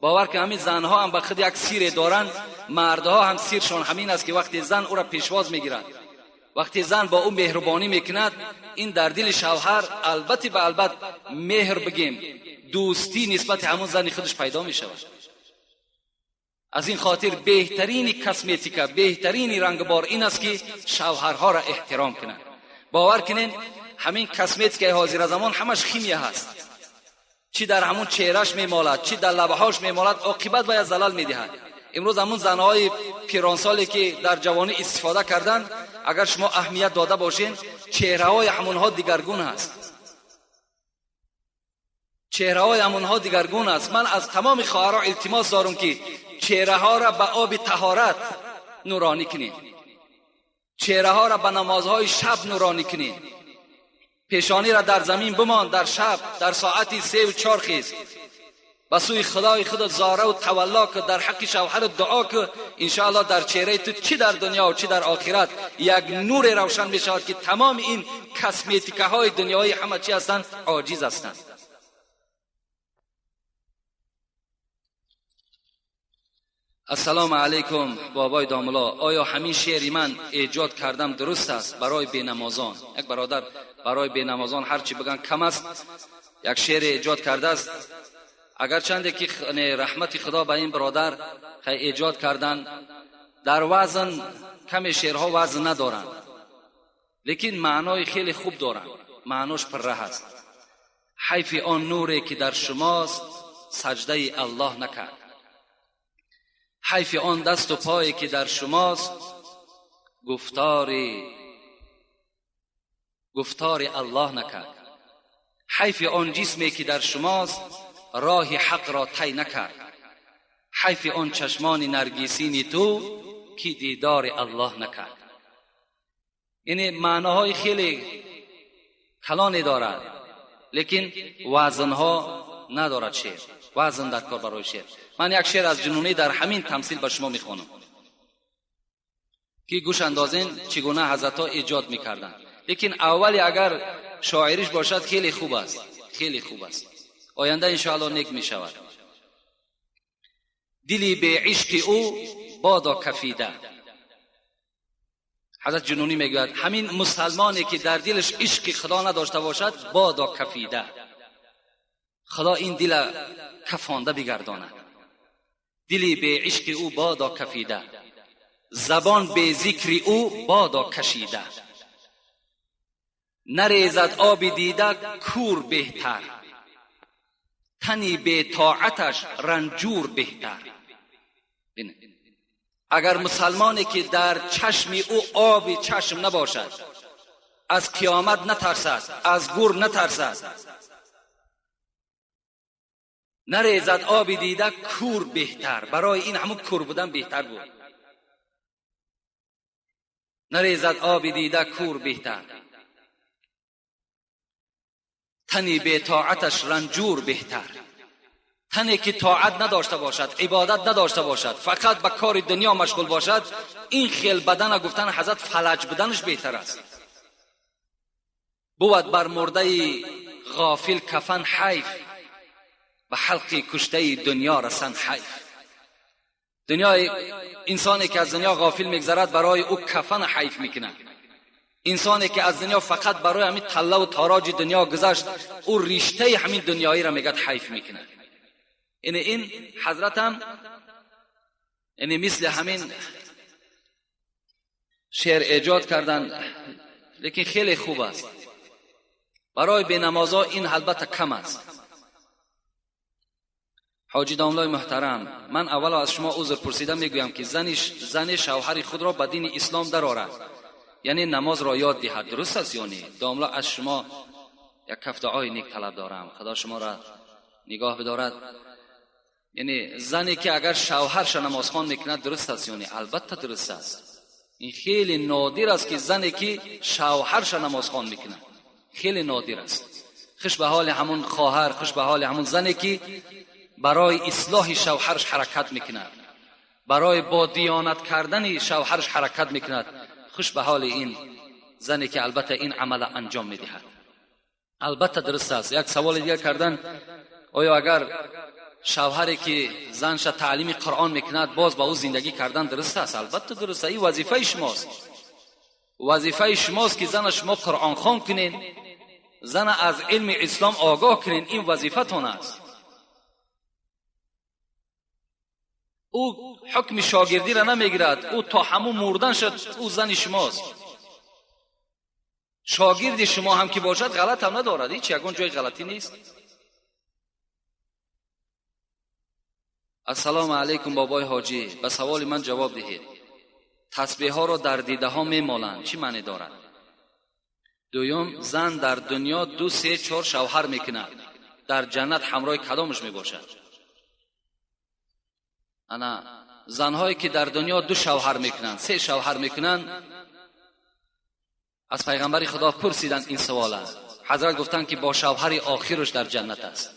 باور که همین زنها هم به خود یک سیر دارن، مردها هم سیرشان همین است که وقتی زن او را پیشواز میگیرد، وقتی زن با او مهربانی میکند، این در دل شوهر البته به البته مهر بگیم دوستی نسبت همون زن خودش پیدا میشود. از این خاطر بهترین کسمتیکا، بهترین رنگبار این است که شوهرها را احترام کنند. باور کنین همین کسمتیکای حاضر زمان همش خیمیه هست، چی در همون چهرهش میمالد، چی در لبهاش میمالد، عاقبت باید زلال میدهد. امروز همون زنهای پیرانسالی که در جوانی استفاده کردن، اگر شما اهمیت داده باشین، چهره‌های همونها دیگرگون است، چهره‌های همونها دیگرگون است. من از تمام خواهرها التماس دارم که چهره ها را به آب طهارت نورانی کنید، چهره ها را به نمازهای شب نورانی کنید، پیشانی را در زمین بمان در شب در ساعت 3 و 4 خیز به سوی خدای خود زاره و تولا که در حق شوهر دعا که انشاءالله در چهره تو چی در دنیا و چی در آخرت یک نور روشن بشود که تمام این کسمتیکه های دنیایی همه چی هستند عاجز هستند. السلام علیکم بابای داملا، آیا همین شعری من ایجاد کردم درست است برای بینمازان؟ یک برادر برای بینمازان هرچی بگن کم است، یک شعر ایجاد کرده است. اگرچند که رحمت خدا به این برادر ایجاد کردن، در وزن کم شعرها وزن ندارن، لیکن معنای خیلی خوب دارن، معناش پره است. حیف آن نوری که در شماست سجده الله نکرد، حیف آن دست و پایی که در شماست گفتار الله نکرد، حیف آن جسمی که در شماست راه حق را طی نکرد، حیف آن چشمان نرگسین تو که دیدار الله نکرد. این معناهای خیلی کلانی دارد، لیکن وزنها ندارد شعر، وزن در کار برای شعر. من یک شعر از جنونی در همین تمثیل به شما میخوانم که گوش اندازین چگونه حضرت‌ها ایجاد میکردن. لیکن اولی اگر شاعریش باشد خیلی خوب است، خیلی خوب است، آینده انشاءالله نیک میشود. دلی به عشق او بادا کفیده، حضرت جنونی میگوید همین مسلمانی که در دلش عشق خدا نداشته باشد بادا کفیده، خدا این دل کفانده بگرداند. دلی به عشق او بادا کفیده، زبان به ذکر او بادا کشیده، نریزد آب دیده کور بهتر، تنی به طاعتش رنجور بهتر. اگر مسلمانی که در چشم او آب چشم نباشد، از قیامت نترسد، از گور نترسد، نریزد آب دیده کور بهتر، برای این همون کور بودن بهتر بود. نریزد آب دیده کور بهتر، تنی به طاعتش رنجور بهتر. تنی که طاعت نداشته باشد، عبادت نداشته باشد، فقط به کار دنیا مشغول باشد، این خیل بدن گفتن حضرت فلج بدنش بهتر است. بود بر مرده غافل کفن حیف، و حلق کشته دنیا رسن حیف. دنیا انسانی که از دنیا غافل میگذرد برای او کفن حیف میکنه. انسانی که از دنیا فقط برای همین طله و تاراج دنیا گذشت، او رشته همین دنیایی را میگد حیف میکنه. این حضرت هم مثل همین شعر ایجاد کردن، لیکن خیلی خوب است. برای بینمازا این البته کم است. حاجی داملای محترم، من اول از شما عذر پرسیدم میگویم که زن شوهر خود را به دین اسلام درآورد، یعنی نماز را یاد دهد، درست است یا نه؟ داملا از شما یک کف دعای نیک طلب دارم، خدا شما را نگاه بدارد. یعنی زنی که اگر شوهرش نماز خوان میکند درست است یا نه؟ البته درست است. این خیلی نادر است که زنی که شوهرش نماز خوان میکند، خیلی نادر است. خوش به حال همون خواهر، خوش به حال همون زنی که برای اصلاح شوهرش حرکت میکند، برای با دیانت کردن شوهرش حرکت میکند. خوش به حال این زنی که البته این عمل انجام میدهد. البته درست است. یک سوال دیگر کردن، آیا اگر شوهری که زنش تعلیم قرآن میکند باز با او زندگی کردن درست است؟ البته درست است. این وظیفه شماست. وظیفه شماست که زن شما قرآن خوان کنین، زن از علم اسلام آگاه کنین. این وظیفه تون است. او حکم شاگردی را نمیگیرد، او تا همون مردن شد او زن شماست. شاگرد شما هم که باشد غلط هم ندارد، هیچ یگان جای غلطی نیست. السلام علیکم بابای حاجی، به سوال من جواب دهید. تسبیح ها را در دیده ها میمالند، چی معنی دارد؟ دویم، زن در دنیا 2 3 4 شوهر میکند، در جنت همراه کدامش میباشد؟ انا زنهایی که در دنیا 2 شوهر میکنند 3 شوهر میکنند، از پیغمبر خدا پرسیدند این سوال. حضرت گفتند که با شوهر آخرش در جنت است.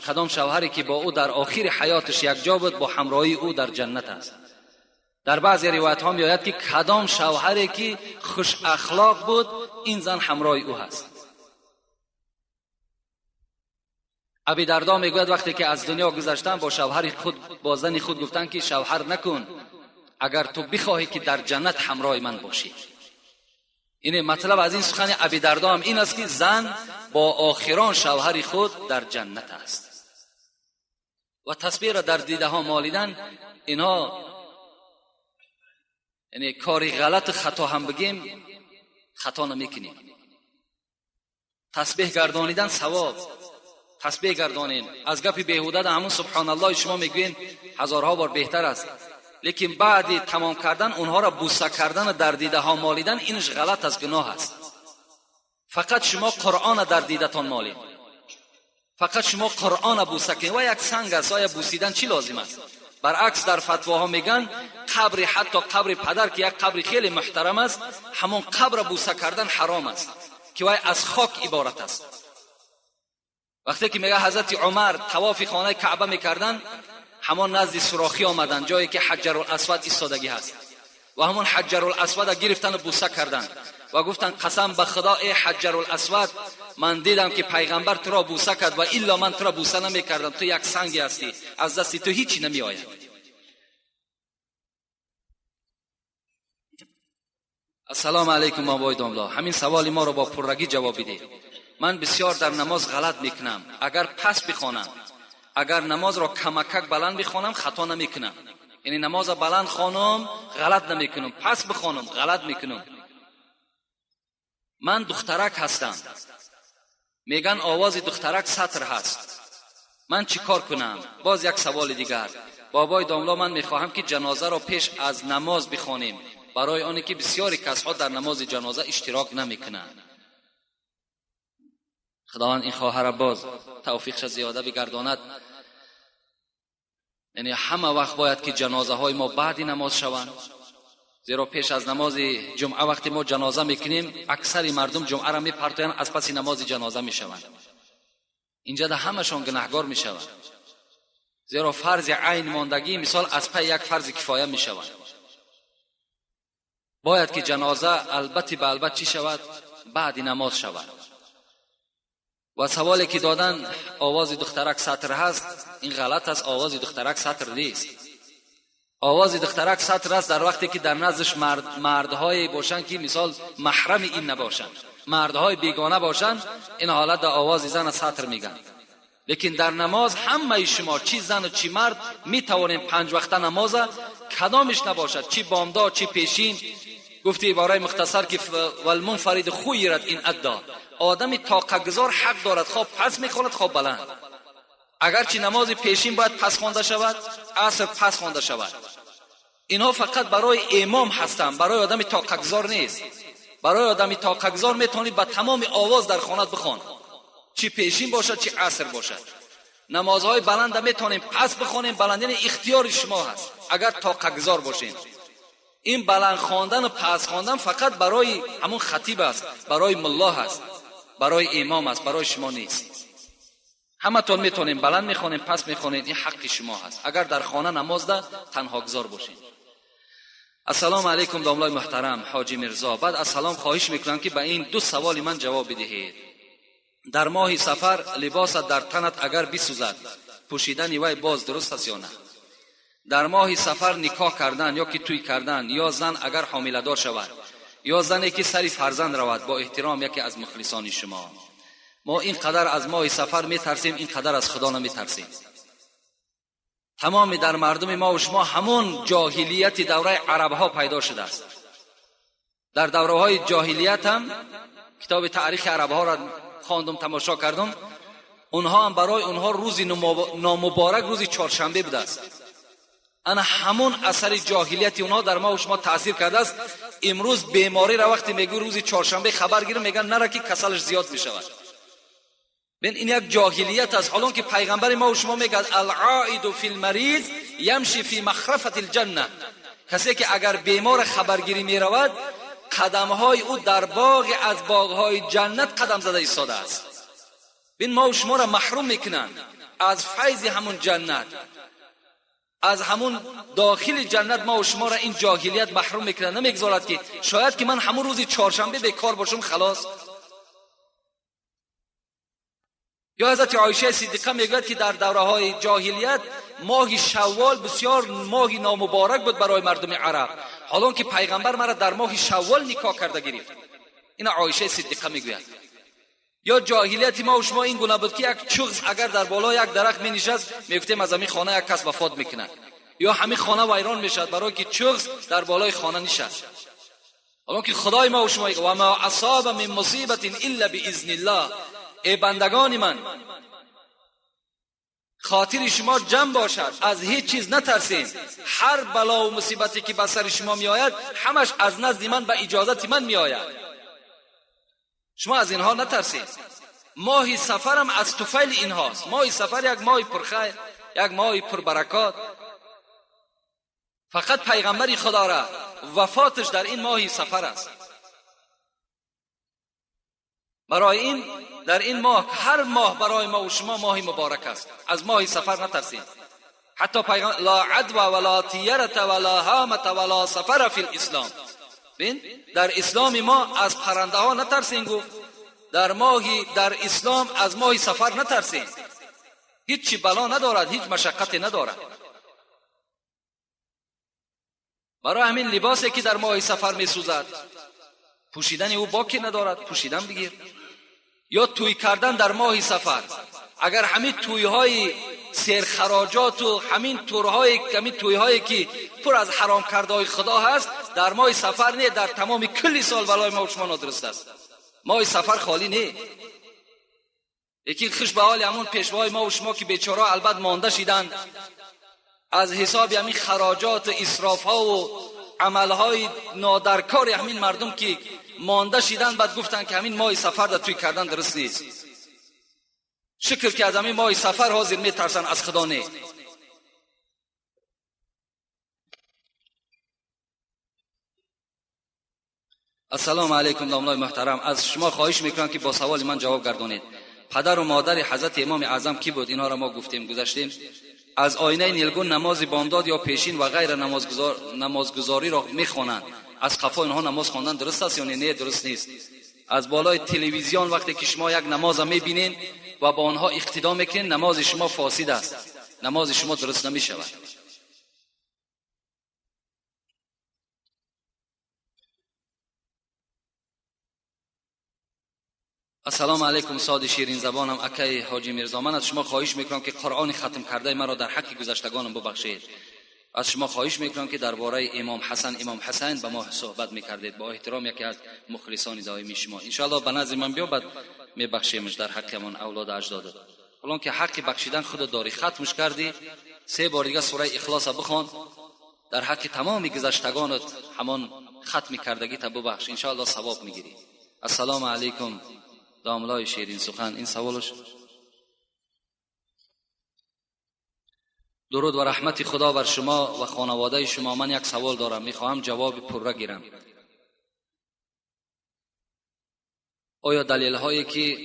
کدام شوهری که با او در آخر حیاتش یک جا بود با همراهی او در جنت است. در بعضی روایت ها میآید که کدام شوهری که خوش اخلاق بود این زن همراه او هست. ابی دردا میگوید وقتی که از دنیا گذشتن با شوهر خود با زن خود گفتند که شوهر نکن اگر تو بخواهی که در جنت همراه من باشی. این مطلب از این سخن ابی دردا هم این است که زن با آخران شوهر خود در جنت است. و تسبیح را در دیده ها مالیدن، اینها یعنی کاری غلط خطا هم بگیم خطا نمیکنیم. تسبیح گردانیدن ثواب. تسبیح گردانین. از گپ بیهوده در همون سبحان الله شما میگوین هزارها بار بهتر است، لیکن بعد تمام کردن اونها را بوسه کردن در دیده ها مالیدن اینش غلط است، گناه است. فقط شما قرآن در دیده تان مالید، فقط شما قرآن بوسه کنید. و یک سنگ است، آیا بوسیدن چی لازم است؟ برعکس در فتواها میگن قبر، حتی قبر پدر که یک قبر خیلی محترم است، همون قبر بوسه کردن حرام است که وای از خاک عبارت است. وقتی که میگه حضرت عمر طواف خانه کعبه میکردن، همون نزد سوراخی آمدن جایی که حجر الاسود ایستادگی هست و همون حجر الاسود گرفتن و بوسه کردن و گفتن قسم به خدا ای حجر الاسود، من دیدم که پیغمبر تو را بوسه کرد و الا من تو را بوسه نمیکردم، تو یک سنگی هستی، از دست تو هیچی نمی آید. السلام علیکم آبای داملا، همین سوال ما را با پررگی جواب بده. من بسیار در نماز غلط میکنم. اگر پس بخوانم، اگر نماز را کمکک بلند بخوانم خطا نمیکنم. یعنی نماز بلند خوانم غلط نمیکنم، پس بخوانم غلط میکنم. من دخترک هستم، میگن آواز دخترک سطر هست، من چی کار کنم؟ باز یک سوال دیگر. بابای داملا، من میخواهم که جنازه را پیش از نماز بخوانیم، برای آنی که بسیاری کسها در نماز جنازه اشتراک نمیکنند. خداوند این خواهر باز توفیقش زیاده بگرداند. یعنی همه وقت باید که جنازه های ما بعد نماز شوند، زیرا پیش از نماز جمعه وقتی ما جنازه میکنیم اکثر مردم جمعه را میپرتویند، از پس نماز جنازه میشوند. اینجا ده همشان گناهگار میشوند، زیرا فرض عین ماندگی مثال از پای یک فرض کفایه میشوند. باید که جنازه البته به البته چی شود؟ بعد نماز شود. و سوالی که دادن آواز دخترک سطر هست، این غلط است. آواز دخترک سطر نیست. آواز دخترک سطر است در وقتی که در نزدش مردهای باشند که مثال محرم این نباشند، مردهای بیگانه باشند، این حالت در آواز زن سطر میگن. لیکن در نماز همه شما چی زن و چی مرد میتوانیم 5 وقته نماز کدامش نباشد، چی بامداد چی پیشین. گفتی عباره مختصر که والمنفرد خیرت این ادا، آدمی طاقت گذار حق دارد خواب پس میخواند خواب بلند. اگرچه نماز پیشین باید پس خوانده شود، عصر پس خوانده شود. اینها فقط برای امام هستند، برای آدمی طاقت گذار نیست. برای آدمی طاقت گذار میتونی با تمام آواز در خانت بخوان، چی پیشین باشد چی عصر باشد. نمازهای بلند میتونیم پس بخوانیم، بلندین اختیار شما هست اگر طاقت گذار باشین. این بلند خواندن و پس خواندن فقط برای همون خطیب است، برای ملا است، برای امام است، برای شما نیست. همه تون میتونیم بلند میخوانیم پس میخوانید، این حق شما هست اگر در خانه نماز ده تنها گذار باشین. السلام علیکم داملای محترم حاجی مرزا. بعد از سلام خواهش میکنم که به این 2 سوال من جواب بدهید. در ماه سفر لباس در تنت اگر بسوزد پوشیدن وی باز درست است یا نه؟ در ماه سفر نکاح کردن یا که توی کردن، یا زن اگر حامله دار شود، یا زنی که سری فرزند رود، با احترام یکی از مخلصان شما، ما اینقدر از ماه سفر میترسیم، اینقدر از خدا نمیترسیم. تمام در مردم ما و شما همون جاهلیت دوره عرب ها پیدا شده است. در دوره های جاهلیت هم کتاب تاریخ عرب ها را خواندم، تماشا کردم، اونها هم برای اونها روز نامبارک روز چهارشنبه بوده است. انا همون اثر جاهلیت اونها در ما و شما تاثیر کرده است. امروز بیماری را وقتی میگو روز چهارشنبه خبر گیرم، میگن نره که کسلش زیاد میشود. ببین این یک جاهلیت است، حالان که پیغمبر ما و شما میگه العائد فی المریض یمشی فی مخرفة الجنه، کسی که اگر بیمار خبرگیری میرود قدمهای او در باغ از باغهای جنت قدم زده ایستاده است. ببین ما و شما را محروم میکنن از فیض همون جنت، از همون داخل جنت. ما و شما را این جاهلیت محروم میکنه، نمیگذارد که شاید که من همون روز چهارشنبه بیکار باشم خلاص. یا حضرت عایشه صدیقه میگوید که در دوره های جاهلیت ماه شوال بسیار ماه نامبارک بود برای مردم عرب، حالان که پیغمبر مرا در ماه شوال نکاح کرده گرفت. این عایشه صدیقه میگوید. یا جاهلیت ما و شما این گونه بود که یک چغز اگر در بالای یک درخت می نشست، میگفتیم از همین خانه یک کس وفات میکنه، یا همین خانه ویران میشد برای که چغز در بالای خانه نشست. حالا که خدای ما و شما و ما اصاب من مصیبت الا باذن الله، ای بندگان من خاطر شما جمع باشد، از هیچ چیز نترسین، هر بلا و مصیبتی که بر سر شما می آید همش از نزد من به اجازت من می آید، شما از اینها نترسید. ماه سفر هم از طفیل اینهاست. ماه سفر یک ماه پرخیر، یک ماه پربرکات. فقط پیغمبر خدا را وفاتش در این ماه سفر است. برای این در این ماه، هر ماه برای ما و شما ماه مبارک است. از ماه سفر نترسید. حتی پیغمبر لا عدوى ولا طیرة ولا هامة ولا سفر فی الاسلام، ببین در اسلام ما از پرنده ها نترسین. گفت در اسلام از ماه سفر نترسین، هیچ بلا ندارد، هیچ مشقتی ندارد. برای همین لباسی که در ماه سفر می سوزد پوشیدن او باکی ندارد، پوشیدن بگیر. یا توی کردن در ماه سفر، اگر همین تویهای سرخراجات و همین تویهایی که پر از حرام کردهای خدا هست در ماه سفر نه، در تمام کل سال برای ما و شما نادرست است. ماه سفر خالی نه. یکی خوش به حال همون پیشوای ما و شما که بیچاره البته مانده شدند از حساب همین خراجات اسراف ها و عمل های نادرکار همین مردم که مانده شدند، بعد گفتن که همین ماه سفر در توی کردن درست نیست. شکر که از همین ماه سفر حاضر میترسن، از خدا نه. السلام علیکم دامنای محترم، از شما خواهش میکنم که با سوال من جواب گردانید. پدر و مادر حضرت امام اعظم کی بود؟ اینها را ما گفتیم گذاشتیم. از آینه نیلگون نماز بامداد یا پیشین و غیر نمازگزاری را میخوانند. از قفا اینها نماز خواندن درست است یا نه؟ درست نیست. از بالای تلویزیون وقتی که شما یک نماز میبینین و با آنها اقتدا میکنین، نماز شما فاسد است، نماز شما درست نمیشود. السلام علیکم استاد شیرین زبانم اکای حاجی میرزا، من از شما خواهش میکنم که قرآن ختم کرده مرا در حق گذشتگانم ببخشید. از شما خواهش میکنم که درباره امام حسین به ما صحبت میکردید. با احترام یکی از مخلصان دائمی شما، ان شاء الله به نزد من بیا، بعد میبخشیمش در حقمون اولاد اجداد. حالا که حق بخشیدن خود داری، ختمش کردی، 3 بار دیگه سوره اخلاص بخوان، در حق تمام گذشتگانت همان ختم کردگی تا ببخش، ان شاء الله ثواب میگیری. السلام علیکم داملای شیرین سخن. این سوالش. درود و رحمت خدا بر شما و خانواده شما. من یک سوال دارم، میخواهم جواب پره گیرم. آیا دلیل هایی که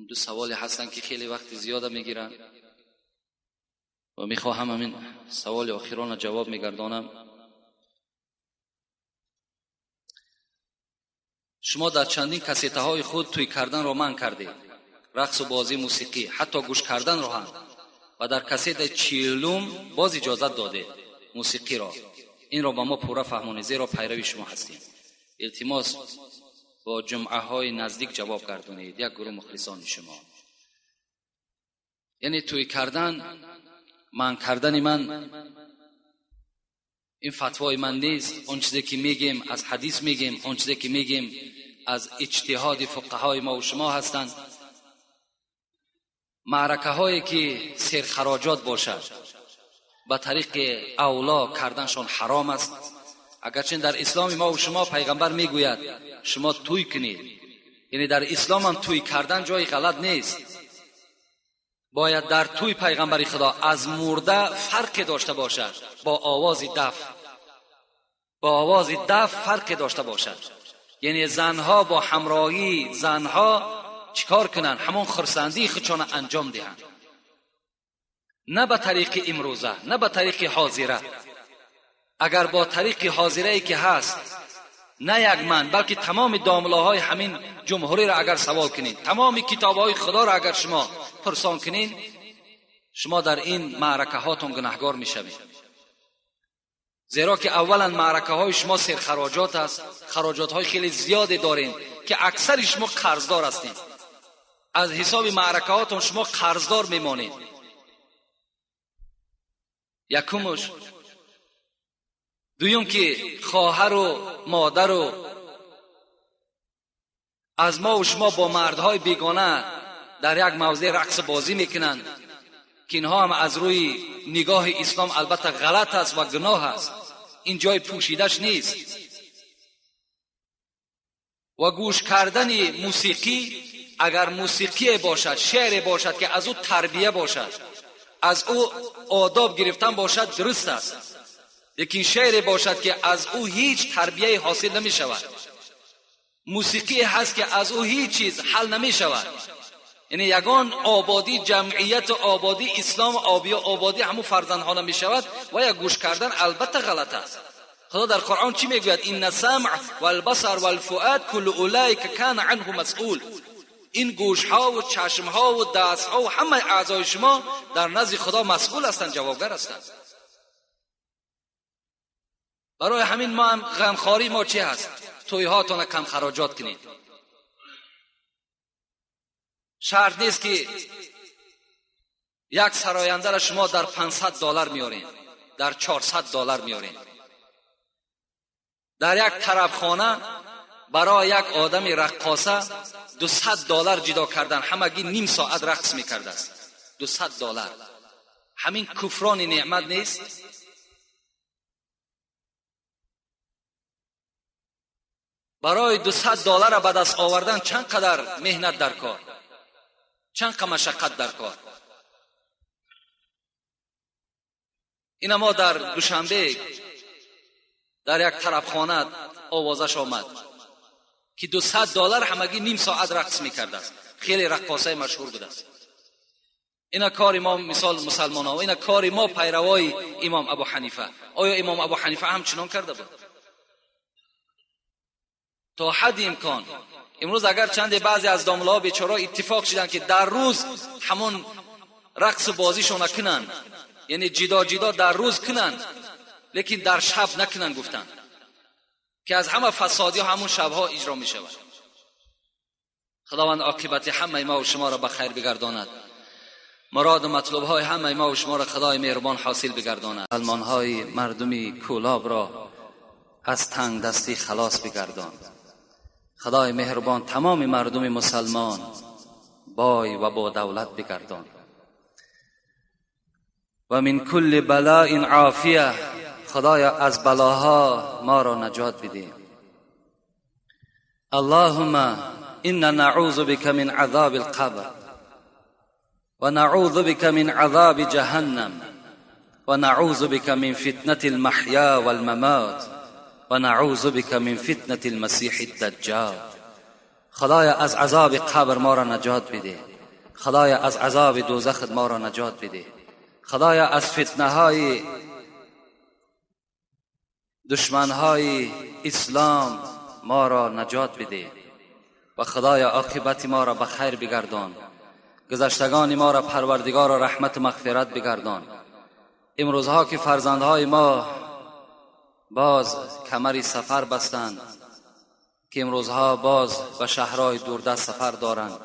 دو سوال هستن که خیلی وقت زیاده میگیرن و میخواهم همین سوال آخران جواب میگردانم. شما در چندین کاسته های خود توی کردن را منع کردید، رقص و بازی موسیقی، حتی گوش کردن را هم، و در کاسته 40 باز اجازت داده موسیقی را. این را با ما پورا فهمانید، زیرا پیروی شما هستیم. التماس با جمعه های نزدیک جواب گردونید. یک گروه مخلصان شما، یعنی توی کردن من کردن من این فتوای من نیست. اون چیزی که میگیم از حدیث میگیم، اون چیزی که میگیم از اجتهاد فقهای ما و شما هستند. معرکه هایی که سرخراجات باشد به طریق اولا کردنشان حرام است. اگرچه در اسلام ما و شما پیغمبر میگوید شما توی کنید، یعنی در اسلام هم توی کردن جای غلط نیست. باید در توی پیغمبری خدا از مرده فرق داشته باشد، با آواز دف فرق داشته باشد. یعنی زنها با همراهی زنها چیکار کنن؟ همون خرسندی خودشان انجام دهند، نه به طریق امروزه، نه به طریق حاضره. اگر با طریق حاضره ای که هست، نه یک من بلکه تمام داملاهای همین جمهوری را اگر سوال کنین، تمام کتابهای خدا را اگر شما پرسان کنین، شما در این معرکه هاتون گناهگار میشوید. زیرا که اولا معرکه های شما سرخراجات است، خراجات های خیلی زیاد دارین که اکثر شما قرضدار هستین. از حساب معرکه هاتون شما قرضدار میمانید. یکمش. دویم که خواهر و مادر و از ما و شما با مردهای بیگانه در یک موضع رقص بازی میکنند که اینها هم از روی نگاه اسلام البته غلط است و گناه است، این جای پوشیدش نیست. و گوش کردن موسیقی، اگر موسیقی باشد، شعر باشد که از او تربیه باشد، از او آداب گرفتن باشد، درست است. لیکن شعر باشد که از او هیچ تربیه حاصل نمی شود، موسیقی هست که از او هیچ چیز حل نمی شود. یعنی یگان آبادی جمعیت و آبادی اسلام آبادی همون فرزندها نمی شود و یک گوش کردن البته غلط است. خدا در قرآن چی میگوید؟ این السمع والبصر والفؤاد کل اولئک کان عنه مسئول. این گوش ها و چشم ها و دست ها و همه اعضای شما در نزد خدا مسئول هستند، جوابگر هستند. برای همین ما هم غمخواری ما چی هست؟ توی هاتون کم خراجات کنید. شرط نیست که یک سراینده را شما در $500 میارین، در $400 میارین. در یک طربخانه برای یک آدم رقاصه $200 جدا کردن، همگی نیم ساعت رقص میکرده است. $200. همین کفران نعمت نیست؟ برای $200 به دست آوردن چند قدر مهنت در کار، چند قدر مشقت در کار. این ما در دوشنبه در یک طربخانه آوازش آمد که $200 همگی نیم ساعت رقص میکرده است. خیلی رقاصه مشهور بوده است. اینا کار ما، مثال مسلمان ها، اینا کار ما پیروای امام ابو حنیفه. آیا امام ابو حنیفه هم چنان کرده بود؟ تا حد امکان. امروز اگر چند بعضی از دامله‌ها بیچاره اتفاق شدن که در روز همون رقص بازیشون نکنن، یعنی جدا جدا در روز کنن لیکن در شب نکنن، گفتن که از همه فسادی ها همون شبها اجرا می شود. خداوند عاقبت همه ما و شما را به خیر بگرداند، مراد و مطلوب های همه ما و شما را خدای مهربان حاصل بگرداند. مسلمان های مردمی کولاب را از تنگ دستی خلاص بگرداند. خدای مهربان تمام مردم مسلمان بای و با دولت بگردان. و من کل بلاء عافیه، خدایا از بلاها ما را نجات بده. اللهم انا نعوذ بك من عذاب القبر و نعوذ بك من عذاب جهنم و نعوذ بك من فتنة المحیا والممات و نعوذ بك من فتنة المسیح الدجال. خدایا از عذاب قبر ما را نجات بده. خدایا از عذاب دوزخ ما را نجات بده. خدایا از فتنه های دشمن های اسلام ما را نجات بده و خدایا عاقبت ما را به خیر بگردان. گذشتگان ما را پروردگار رحمت و مغفرت بگردان. امروزها که فرزندهای ما باز کمری سفر بستند، که امروزها باز به شهرهای دوردست سفر دارند،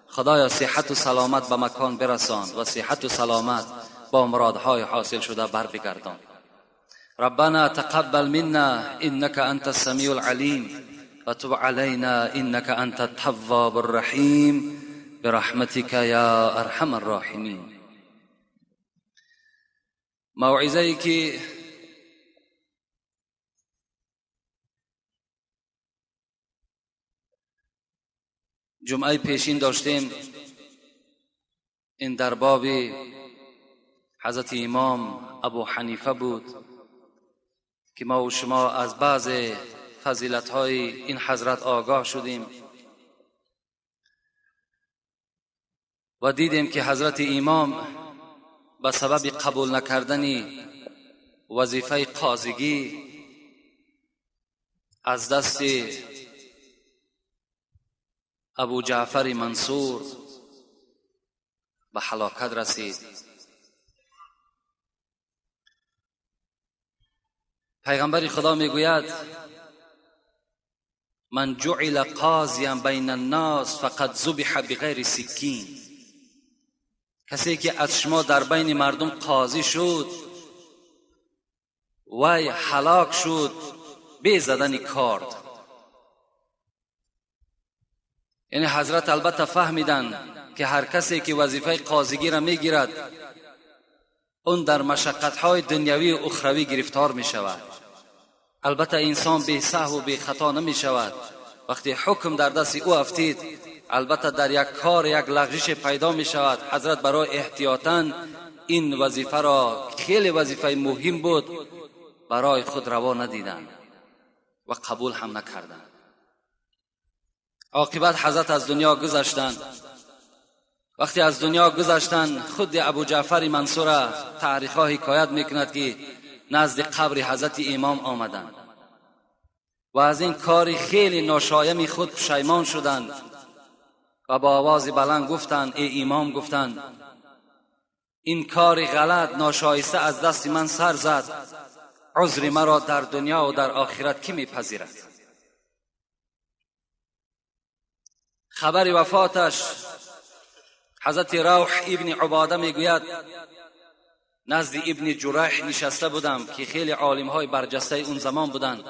خدایا صحت و سلامت به مکان برسان و صحت و سلامت با مرادهای حاصل شده بر بگردان. ربنا تقبل منا انك انت السميع العليم وتب علينا انك انت التواب الرحيم برحمتك يا ارحم الراحمين. موعظه ای که جمعه پیشین داشتیم این در باب حضرت امام ابو حنیفه بود که ما و شما از بعض فضیلت‌های این حضرت آگاه شدیم و دیدیم که حضرت امام به سبب قبول نکردن وظیفه قاضیگی از دست ابو جعفر منصور به هلاکت رسید. پیغمبر خدا میگوید من جعل قاضیا بین الناس فقد ذبح بغیر سکین. کسی که از شما در بین مردم قاضی شد وی هلاک شد به زدن کارد. یعنی حضرت البته فهمیدن که هر کسی که وظیفه قاضیگی را میگیرد اون در مشقت‌های دنیوی و اخروی گرفتار می شود. البته انسان بی سهو و بی خطا نمی شود. وقتی حکم در دست او افتید البته در یک کار یک لغزش پیدا می شود. حضرت برای احتیاطاً این وظیفه را، خیلی وظیفه مهم بود، برای خود روا ندیدند و قبول هم نکردند. عاقبت حضرت از دنیا گذشتند. وقتی از دنیا گذشتند خود ابو جعفر منصور تاریخ‌ها حکایت میکند که نزد قبر حضرت امام آمدند و از این کار خیلی ناشایم خود پشیمان شدند و با آواز بلند گفتند ای امام، گفتند این کار غلط ناشایسته از دست من سر زد، عذر مرا در دنیا و در آخرت کی میپذیرد؟ خبر وفاتش حضرت روح ابن عباده میگوید نزد ابن جریح نشسته بودم که خیلی عالم های برجسته اون زمان بودند.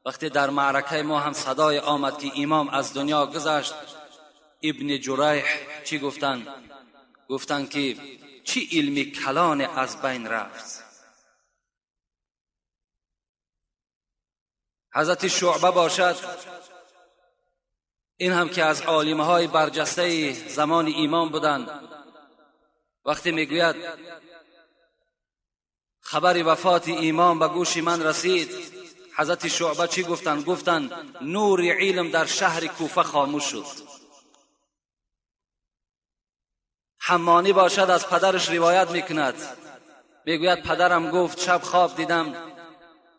وقتی در معرکه ما هم صدای آمد که امام از دنیا گذشت، ابن جریح چی گفتند؟ گفتند که چی علمی کلان از بین رفت. حضرت شعبه باشد، این هم که از عالم های برجسته زمان امام بودند، وقتی میگوید خبر وفات امام به گوش من رسید، حضرت شعبه چی گفتند؟ گفتند نور علم در شهر کوفه خاموش شد. حمانی باشد، از پدرش روایت میکند، میگوید پدرم گفت شب خواب دیدم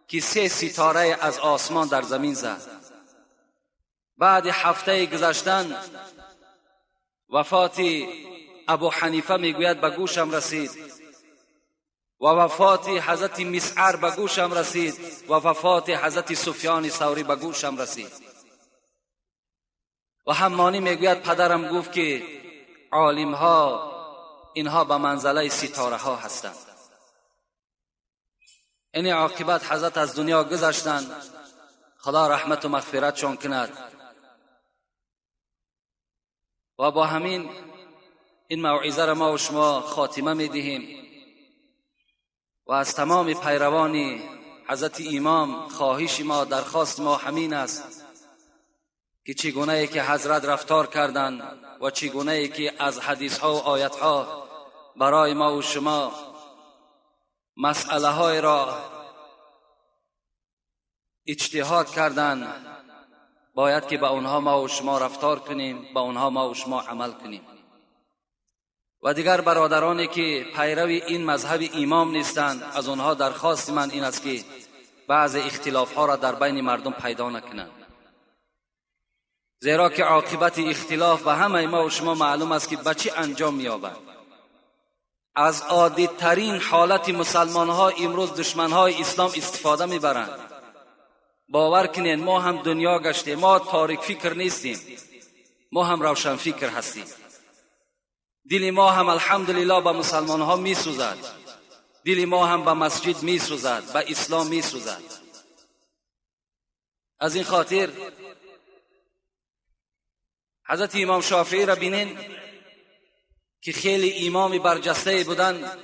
که 3 ستاره از آسمان در زمین زد. بعد هفته گذشتن وفات ابو حنیفه میگوید به گوشم رسید و وفات حضرت مسعر به گوشم رسید و وفات حضرت سفیان ثوری به گوشم رسید. و حمانی میگوید پدرم گفت که عالم ها اینها به منزله ستاره ها هستند. این عاقبت حضرت از دنیا گذشتند، خدا رحمت و مغفرتشان کند. و با همین این موعظه را ما و شما خاتمه میدهیم و از تمام پیروان حضرت امام خواهش ما، درخواست ما همین است که چگونه ای که حضرت رفتار کردند و چگونه ای که از حدیث ها و آیت ها برای ما و شما مسئله های را اجتهاد کردند، باید که به اونها ما و شما رفتار کنیم، به اونها ما و شما عمل کنیم. و دیگر برادرانی که پیروی این مذهب امام نیستند، از اونها درخواست من این است که بعض اختلاف ها را در بین مردم پیدا نکنند. زیرا که عاقبت اختلاف به همه ما و شما معلوم است که به چی انجام می‌یابد. از عادی ترین حالت مسلمان ها امروز دشمن های اسلام استفاده میبرند. باور کنین ما هم دنیا گشتیم، ما تاریک فکر نیستیم، ما هم روشن فکر هستیم. دل ما هم الحمدلله به مسلمان ها می سوزد، دل ما هم به مسجد می سوزد، به اسلام می سوزد. از این خاطر حضرت امام شافعی را بینین که خیلی امام برجسته بودند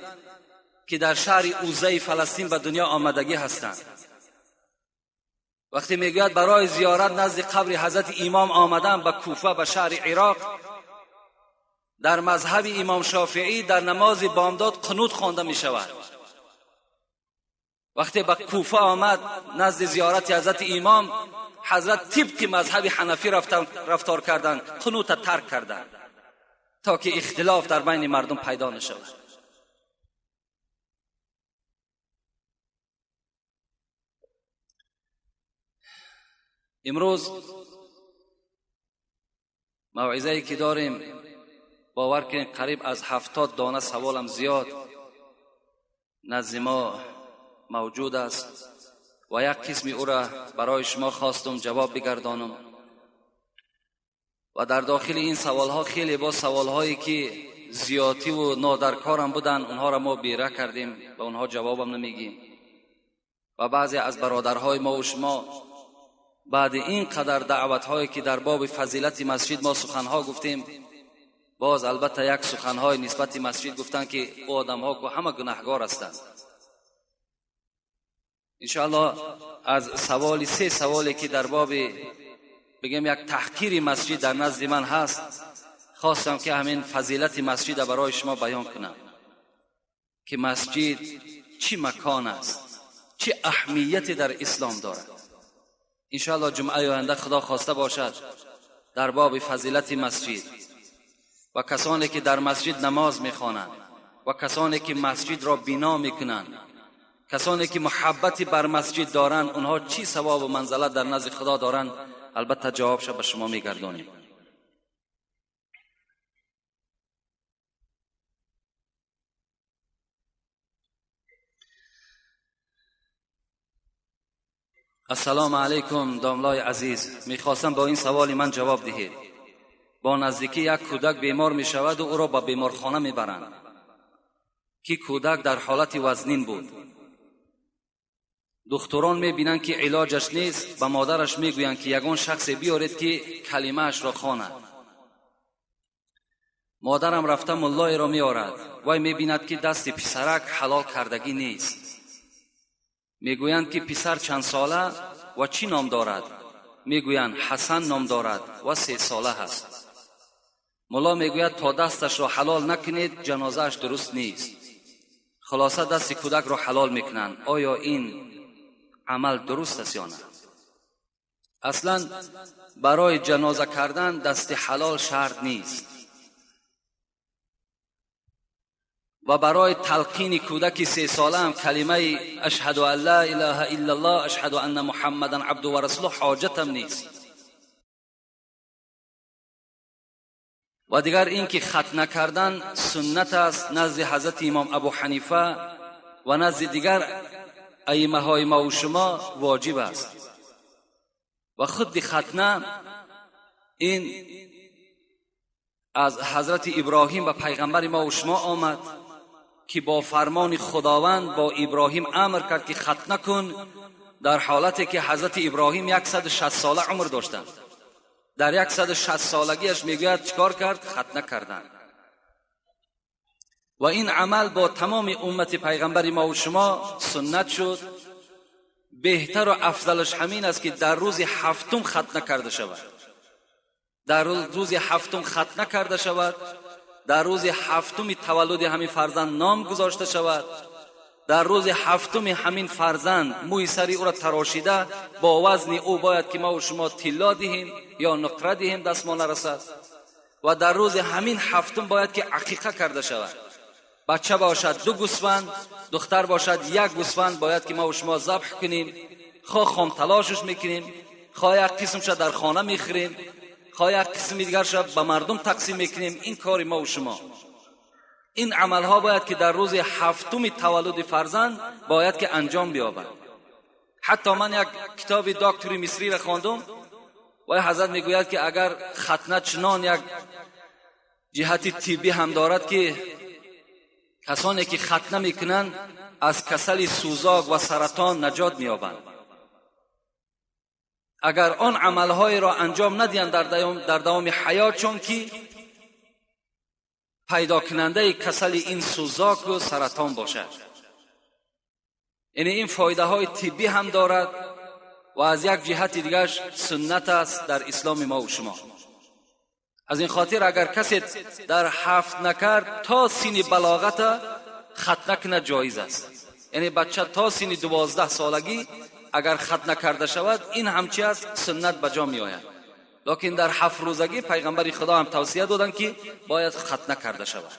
که در شهر اوزه فلسطین به دنیا آمدگی هستند. وقتی میگوید برای زیارت نزد قبر حضرت امام آمدن به کوفه، به شهر عراق، در مذهب امام شافعی در نماز بامداد قنوت خوانده می شود. وقتی به کوفه آمد نزد زیارت حضرت امام، حضرت طبق مذهب حنفی رفتار کردند، قنوت ترک کردند تا که اختلاف در بین مردم پیدا نشود. امروز موعظه‌ای که داریم، باور کنید قریب از 70 دانه سوالم زیاد نزد ما موجود است و یک قسمی او را برای شما خواستم جواب بگردانم. و در داخل این سوالها خیلی با سوالهایی که زیادی و نادرکارم بودن، اونها را ما بیره کردیم، به اونها جوابم نمیگیم. و بعضی از برادرهای ما و شما بعد این قدر دعوت‌هایی که در باب فضیلت مسجد ما سخنها گفتیم، باز البته یک سخنهای نسبت مسجد گفتن که او آدم‌ها که همه گناهگار هستند. انشاءالله از سه سوالی که در باب بگم یک تحقیر مسجد در نزد من هست، خواستم که همین فضیلت مسجد برای شما بیان کنم که مسجد چی مکان است، چی اهمیتی در اسلام دارد. انشاءالله جمعه آینده خدا خواسته باشد در باب فضیلت مسجد و کسانی که در مسجد نماز میخوانند و کسانی که مسجد را بنا میکنند، کسانی که محبتی بر مسجد دارند، اونها چی ثواب و منزلت در نزد خدا دارند، البته جوابش به شما میگردانیم. السلام علیکم داملای عزیز، میخواستم با این سوال من جواب دهید. با نزدیکی یک کودک بیمار میشود و او را به بیمارخانه میبرند که کودک در حالت وزنین بود. دکتران میبینند که علاجش نیست، به مادرش میگویند که یگان شخص بیارید که کلمه اش را خواند. مادرم رفته ملای را میآورد، وای میبیند که دست پسرک حلال کردگی نیست. میگویند که پسر چند ساله و چی نام دارد؟ میگویند حسن نام دارد و 3 ساله هست. ملا میگوید تا دستش را حلال نکنید جنازهش درست نیست. خلاصه دست کودک را حلال میکنند. آیا این عمل درست است یا نه؟ اصلا برای جنازه کردن دست حلال شرط نیست و برای تلقین کودک 3 ساله هم کلمه اشهد ان لا اله الا الله اشهد ان محمدا عبده و رسوله حاجت هم نیست. و دیگر این که ختنه کردن سنت است نزد حضرت امام ابو حنیفه و نزد دیگر ائمه های ما و شما واجب است. و خود ختنه این از حضرت ابراهیم و پیغمبر ما و شما آمد که با فرمان خداوند با ابراهیم امر کرد که ختنه کن، در حالتی که حضرت ابراهیم 160 ساله عمر داشتند. در 160 سالگیش میگوید چیکار کرد؟ ختنه کردند. و این عمل با تمام امت پیغمبر ما و شما سنت شد. بهتر و افضلش همین است که در روز هفتم ختنه کرده شود. در روز هفتم ختنه کرده شود، در روز هفتم تولد همین فرزند نام گذاشته شود، در روز هفتم همین فرزند موی سری او را تراشیده با وزن او باید که ما و شما طلا دهیم یا نقره دهیم دست ما نرسد. و در روز همین هفتم باید که عقیقه کرده شود. بچه باشد 2 گوسفند، دختر باشد 1 گوسفند باید که ما و شما ذبح کنیم. خواه خام تلاشش میکنیم، خواه یک قسمش در خانه میخریم، خواه یک قسم دیگر شب به مردم تقسیم میکنیم. این کار ما و شما. این عملها باید که در روز هفتم تولد فرزند باید که انجام بیابد. حتی من یک کتاب دکتری مصری را خواندم و حضرت میگوید که اگر ختنه چنان یک جهت طبی هم دارد که کسانی که ختنه میکنند از کسل سوزاک و سرطان نجات مییابند. اگر آن عملهای را انجام ندهند در دوام حیات، چون که پیدا کننده کسل این سوزاک و سرطان باشد. یعنی این فایده های طبی هم دارد و از یک جهت دیگر سنت است در اسلام ما و شما. از این خاطر اگر کسی در هفت نکرد تا سن بلاغت ختنه کنه جایز است. یعنی بچه تا سن 12 سالگی اگر ختنه کرده شود این همچی است سنت بجا می آید. لیکن در 7 روزگی پیغمبر خدا هم توصیه دادند که باید ختنه کرده شود.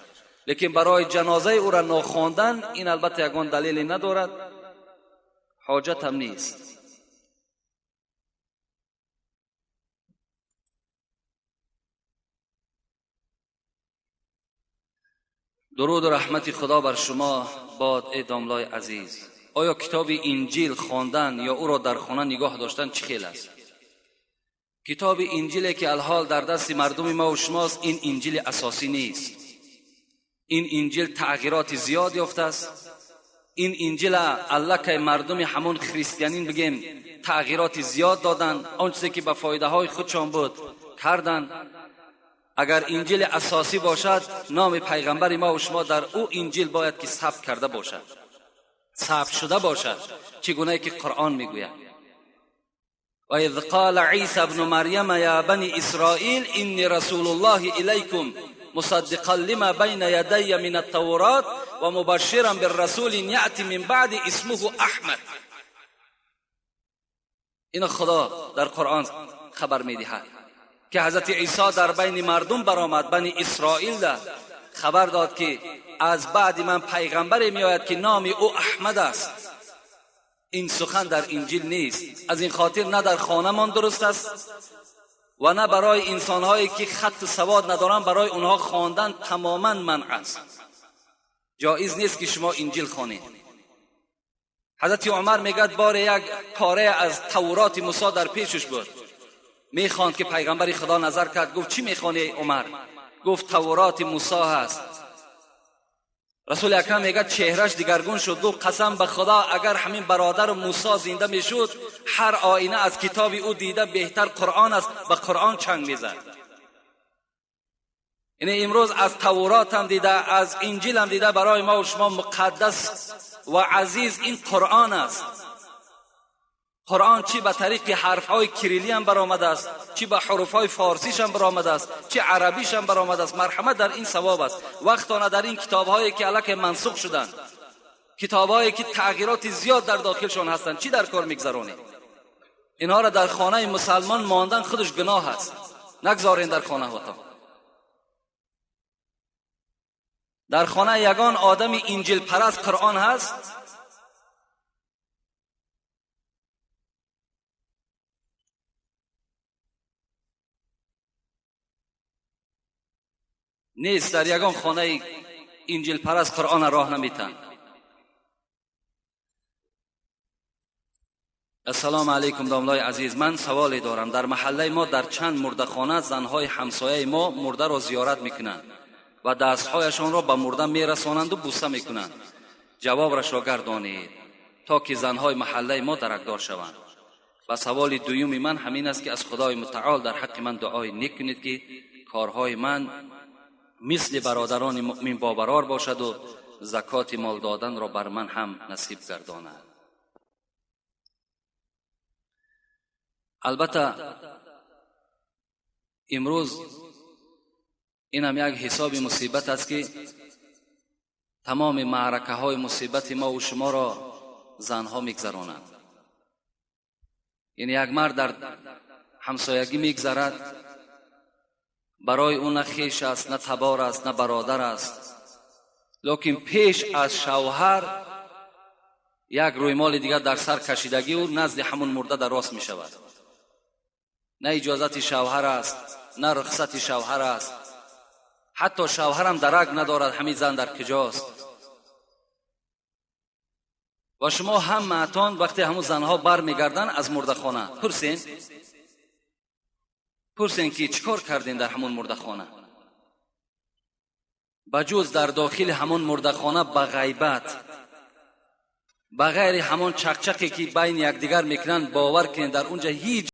لیکن برای جنازه او را نخواندن این البته یگان دلیلی ندارد، حاجت هم نیست. درود و رحمت خدا بر شما باد ای داملای عزیز. آیا کتاب انجیل خواندن یا او را در خانه نگاه داشتن چه خیل است؟ کتاب انجیلی که الحال در دست مردم ما و شماست این انجیل اساسی نیست. این انجیل تغییرات زیاد یافته است. این انجیل الله که مردم همون خریستیانین بگیم تغییرات زیاد دادن، آن چیزی که به فایده های خودشان بود کردن. اگر انجیل اساسی باشد نام پیغمبر ما و شما در او انجیل باید که ثبت کرده باشد، ثبت شده باشد، چگونه که قرآن میگوید و اذ قال عیسی ابن مریم یا بنی اسرائیل انی رسول الله الیکم مصدقا لما بین یدی من التورات و مبشرا بالرسول یأتی من بعد اسمه احمد. این خدا در قرآن خبر میدهد که حضرت عیسی در بین مردم برآمد، بنی اسرائیل ده خبر داد که از بعد من پیغمبری میآید که نام او احمد است. این سخن در انجیل نیست. از این خاطر نه در خانه من درست است و نه برای انسانهایی که خط سواد ندارن برای اونها خواندن تماما منع است. جایز نیست که شما انجیل خوانید. حضرت عمر میگد بار یک پاره از تورات موسی در پیشش بود، میخواند که پیغمبر خدا نظر کرد، گفت چی میخوانی عمر؟ گفت تورات موسی هست. رسول اکرم میگه چهرش دیگرگون شد، گفت قسم به خدا اگر همین برادر موسی زنده میشد هر آینه از کتاب او دیده بهتر قرآن است، به قرآن چنگ میزد. یعنی امروز از تورات هم دیده، از انجیل هم دیده برای ما و شما مقدس و عزیز این قرآن است. قرآن چی به طریق حرفهای کریلی هم برآمده است، چی به حروفهای فارسیش هم برآمده است، چی عربیش هم برآمده است. مرحمت در این ثواب است. وقتانه در این کتاب‌هایی که الک منسوخ شدند، کتاب‌هایی که تغییرات زیاد در داخلشون هستند، چی در کار میگذرونید؟ اینها را در خانه مسلمان ماندن خودش گناه است. نگذارین در خانه هاتون. در خانه یگان آدم انجیل پرست قرآن هست. نیست. در یگان خانه انجیل پرست قرآن راه نمیتن. السلام علیکم داملای عزیز، من سوالی دارم. در محله ما در چند مرده خانه زنهای همسایه ما مرده را زیارت میکنند و دستهایشان را به مرده میرسانند و بوسه میکنند. جواب را شاگردانید تا که زنهای محله ما درکدار شوند. و سوال دوم من همین است که از خدای متعال در حق من دعای نیک کنید که کارهای من مثل برادران مؤمن باورار باشد و زکات مال دادن را بر من هم نصیب گرداند. البته امروز این هم یک حساب مصیبت است که تمام معرکه های مصیبت ما و شما را زنها میگذرانند. یعنی یک مرد در همسایگی میگذرد، برای او نه خویش است، نه تبار است، نه برادر است، لیکن پیش از شوهر یک رویمال دیگر در سر کشیدگی و نزد همون مرده در راست می شود. نه اجازت شوهر است، نه رخصت شوهر است. حتی شوهر هم درک ندارد همین زن در کجاست. و شما هم معتان وقتی همون زنها بر میگردن از مردخانه پرسین که چیکار کردین در همون مردخانه؟ بجز در داخل همون مردخانه به غیبت، بغیر همون چقچقی که بین یکدیگر میکنن، باور کنین در اونجا هیچ